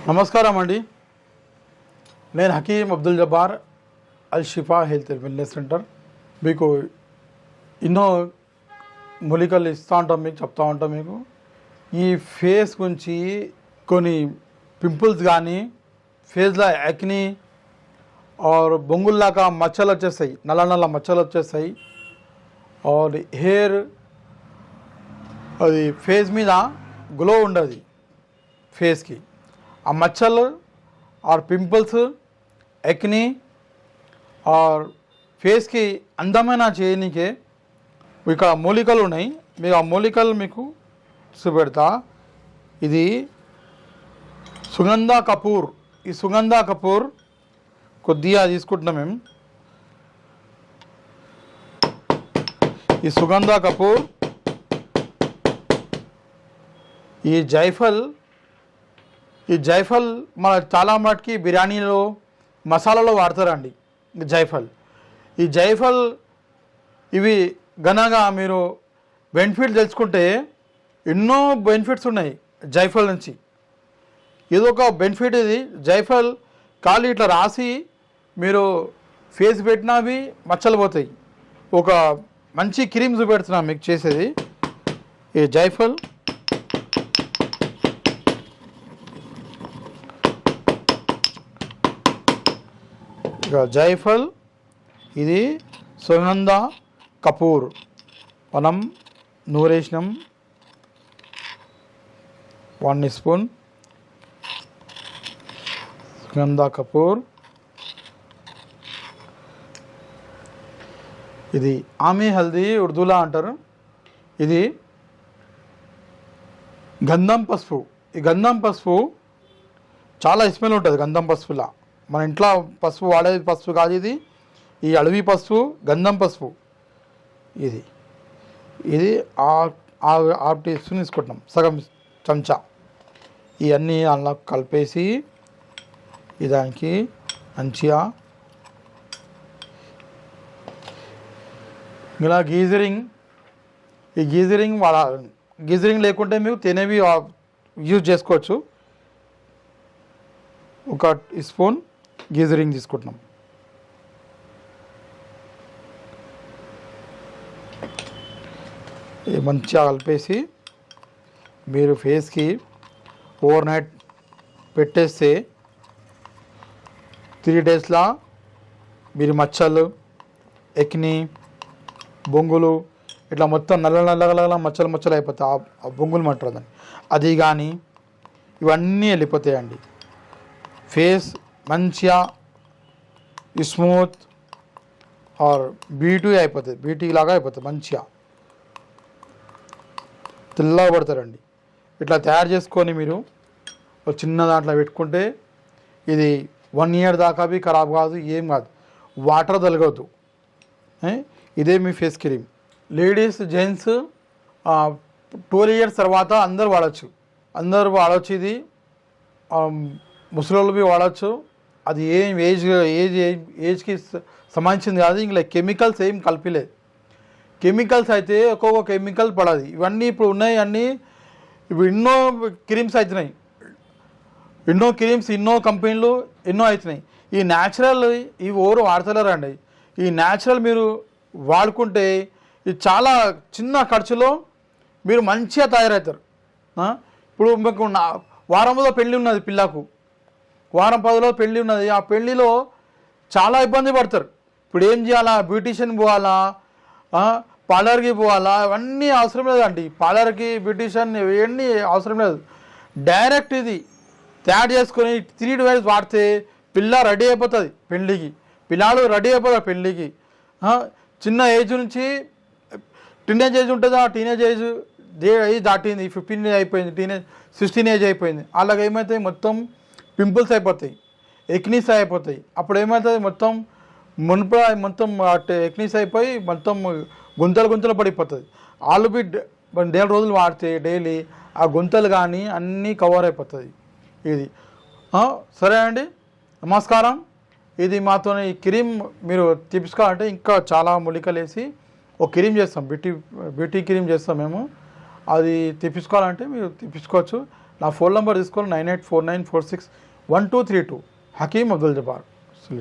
నమస్కారం అండి. నేను హకీం అబ్దుల్ జబ్బార్ అల్ షిఫా హెల్త్ వెల్నెస్ సెంటర్. మీకు ఎన్నో మూలికలు ఇస్తూ ఉంటాం, మీకు చెప్తూ ఉంటాం. మీకు ఈ ఫేస్ గురించి కొన్ని పింపుల్స్ కానీ, ఫేస్లో యాక్ని और బొంగుల్లాగా మచ్చలు వచ్చేస్తాయి, నల్ల నల్ల మచ్చలు వచ్చేస్తాయి. और హెయిర్ అది ఫేస్ మీద గ్లో ఉండదు. ఫేస్కి ఆ మచ్చలు और పింపుల్స్, యాక్ని और ఫేస్కి అందమైన చేయనికే ఇక్కడ మూలికలు ఉన్నాయి. మీకు ఆ మూలికలు మీకు చూపెడతా. ఇది సుగంధ కపూర్. ఈ సుగంధ కపూర్ కొద్దిగా తీసుకుంటున్నాం మేము. ఈ సుగంధ కపూర్, ఈ జైఫల్ మన చాలా మటుకి బిర్యానీలో మసాలాలో వాడతారండి. ఈ జైఫల్ ఇవి ఘనంగా మీరు బెనిఫిట్ తెలుసుకుంటే ఎన్నో బెనిఫిట్స్ ఉన్నాయి జైఫల్ నుంచి. ఏదో ఒక బెనిఫిట్ ఇది. జైఫల్ కాలు ఇట్లా రాసి మీరు ఫేస్ పెట్టినవి మచ్చలు పోతాయి. ఒక మంచి క్రీమ్ చూపెడుతున్నా మీకు చేసేది. ఈ జైఫల్ ఇది సుగంధ కపూర్ మనం నూరేసినాం 1 స్పూన్ సుగంధ కపూర్. ఇది ఆమె హల్దీ ఉర్దూలా అంటారు. ఇది గంధం పసుపు. ఈ గంధం పసుపు చాలా స్మెల్ ఉంటుంది. గంధం పసుపులా మన ఇంట్లో పసుపు వాడేది పసుపు కాదు ఇది. ఈ అడవి పసుపు, గంధం పసుపు. ఇది హాఫ్ టీ స్పూన్ తీసుకుంటున్నాం, సగం చెంచా. ఇవన్నీ అలా కలిపేసి దానికి మంచిగా ఇలా గీజరింగ్ వాడాలి. గీజరింగ్ లేకుంటే మీకు తినేవి యూజ్ చేసుకోవచ్చు. 1 స్పూన్ గీజరింగ్ తీసుకుంటున్నాం. మంచిగా కలిపేసి మీరు ఫేస్కి ఓవర్ నైట్ పెట్టేస్తే 3 డేస్లో మీరు మచ్చలు, ఎక్ని, బొంగులు ఇట్లా మొత్తం నల్ల మచ్చలు అయిపోతాయి. ఆ బొంగులు మంటారు దాన్ని. అది కానీ ఇవన్నీ వెళ్ళిపోతాయండి. ఫేస్ మంచిగా స్మూత్ ఆర్ బ్యూటీ లాగా అయిపోతుంది. మంచిగా తెల్లగా పడతారండి. ఇట్లా తయారు చేసుకొని మీరు ఒక చిన్న దాంట్లో పెట్టుకుంటే ఇది 1 ఇయర్ దాకా ఖరాబ్ కాదు, ఏం కాదు. వాటర్ తొలగవద్దు. ఇదే మీ face cream. Ladies, gents 12 years తర్వాత అందరు వాడచ్చు. ఇది ముసలోళ్ళు వాడచ్చు. అది ఏం ఏజ్కి సంబంధించింది కాదు. ఇంకా కెమికల్స్ ఏం కలిపిలేదు. కెమికల్స్ అయితే ఒక్కొక్క కెమికల్ పడదు. ఇవన్నీ ఇప్పుడు ఉన్నాయి. ఇప్పుడు ఎన్నో క్రీమ్స్ అవుతున్నాయి. ఎన్నో కంపెనీలు అవుతున్నాయి. ఈ న్యాచురల్ ఇవి ఎవరు వాడతలేరండి. ఈ న్యాచురల్ మీరు వాడుకుంటే ఇది చాలా చిన్న ఖర్చులో మీరు మంచిగా తయారవుతారు. ఇప్పుడు మీకు వారంలో పెళ్ళి ఉన్నది, పిల్లకు వారం 10లో పెళ్ళి ఉన్నది. ఆ పెళ్ళిలో చాలా ఇబ్బంది పడతారు. ఇప్పుడు ఏం చేయాలా? బ్యూటీషియన్ పోవాలా, పార్లర్కి పోవాలా? అవన్నీ అవసరం లేదండి. పార్లర్కి, బ్యూటీషియన్ ఇవన్నీ అవసరం లేదు. డైరెక్ట్ ఇది తయారు చేసుకొని 3 days వాడితే పిల్ల రెడీ అయిపోతుంది పెళ్ళికి. పిల్లాడు రెడీ అయిపోతారు పెళ్ళికి. చిన్న ఏజ్ నుంచి టీనేజ్ ఏజ్ ఉంటుంది. ఆ టీనేజ్ ఏజ్ దాటింది, 15 అయిపోయింది, 16 ఏజ్ అయిపోయింది. అలాగ ఏమవుతాయి? మొత్తం పింపుల్స్ అయిపోతాయి, ఎక్నీస్ అయిపోతాయి. అప్పుడు ఏమవుతుంది? మొత్తం ఎక్నీస్ అయిపోయి మొత్తం గుంతలు పడిపోతుంది. ఆలుబి 1.5 రోజులు వాడితే డైలీ ఆ గుంతలు కానీ అన్నీ కవర్ అయిపోతుంది. ఇది సరే అండి. నమస్కారం. ఇది మాతో ఈ క్రీమ్ మీరు తీసుకోవాలంటే ఇంకా చాలా మూలికలు వేసి ఒక క్రీమ్ చేస్తాం, బ్యూటీ క్రీమ్ చేస్తాం మేము. అది తీసుకోవాలంటే మీరు తీసుకోవచ్చు. నా ఫోన్ నెంబర్ తీసుకోండి 9849461232. హకీమ్ అబ్దుల్ జబార్.